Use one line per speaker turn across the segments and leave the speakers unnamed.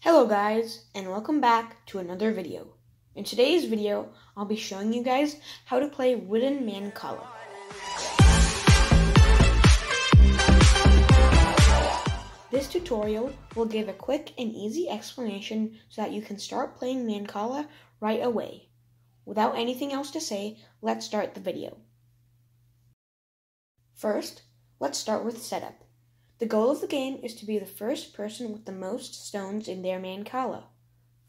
Hello guys, and welcome back to another video. In today's video, I'll be showing you guys how to play Wooden Mancala. This tutorial will give a quick and easy explanation so that you can start playing Mancala right away. Without anything else to say, let's start the video. First, let's start with setup. The goal of the game is to be the first person with the most stones in their Mancala.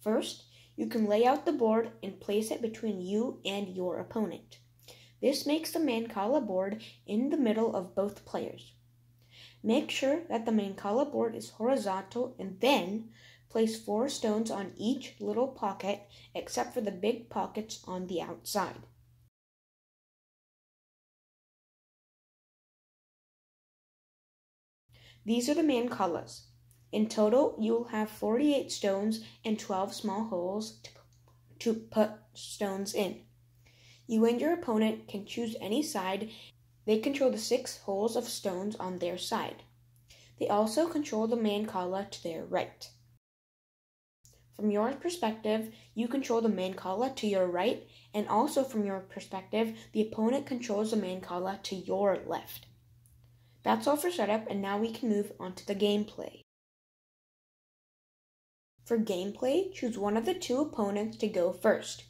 First, you can lay out the board and place it between you and your opponent. This makes the Mancala board in the middle of both players. Make sure that the Mancala board is horizontal and then place 4 stones on each little pocket except for the big pockets on the outside. These are the Mancalas. In total, you will have 48 stones and 12 small holes to put stones in. You and your opponent can choose any side. They control the 6 holes of stones on their side. They also control the Mancala to their right. From your perspective, you control the Mancala to your right, and also from your perspective, the opponent controls the Mancala to your left. That's all for setup, and now we can move on to the gameplay. For gameplay, choose one of the 2 opponents to go first.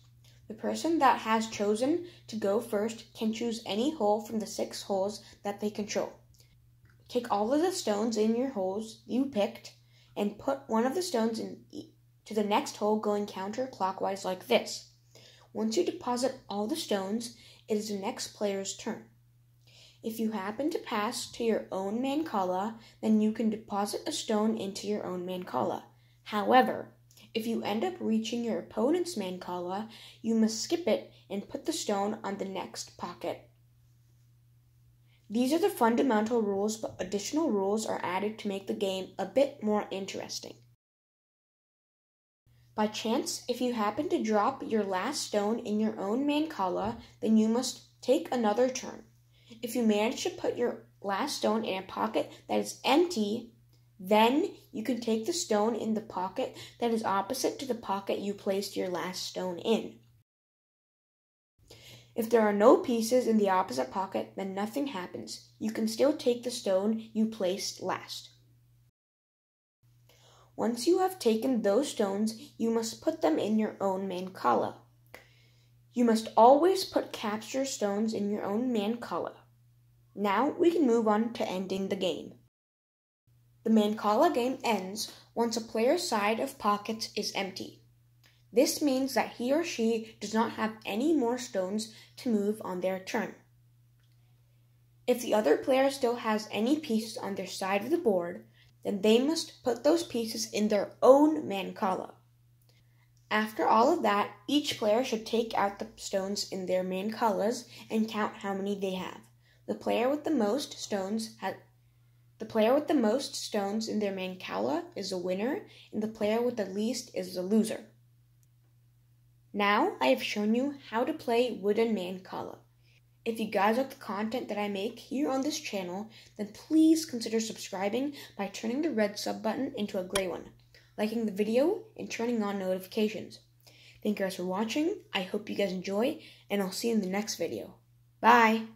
The person that has chosen to go first can choose any hole from the 6 holes that they control. Take all of the stones in your holes you picked and put one of the stones to the next hole going counterclockwise like this. Once you deposit all the stones, it is the next player's turn. If you happen to pass to your own Mancala, then you can deposit a stone into your own Mancala. However, if you end up reaching your opponent's Mancala, you must skip it and put the stone on the next pocket. These are the fundamental rules, but additional rules are added to make the game a bit more interesting. By chance, if you happen to drop your last stone in your own Mancala, then you must take another turn. If you manage to put your last stone in a pocket that is empty, then you can take the stone in the pocket that is opposite to the pocket you placed your last stone in. If there are no pieces in the opposite pocket, then nothing happens. You can still take the stone you placed last. Once you have taken those stones, you must put them in your own Mancala. You must always put capture stones in your own Mancala. Now we can move on to ending the game. The Mancala game ends once a player's side of pockets is empty. This means that he or she does not have any more stones to move on their turn. If the other player still has any pieces on their side of the board, then they must put those pieces in their own Mancala. After all of that, each player should take out the stones in their Mancalas and count how many they have. The player with the most stones in their Mancala is the winner, and the player with the least is the loser. Now I have shown you how to play Wooden Mancala. If you guys like the content that I make here on this channel, then please consider subscribing by turning the red sub button into a gray one, liking the video, and turning on notifications. Thank you guys for watching. I hope you guys enjoy, and I'll see you in the next video. Bye!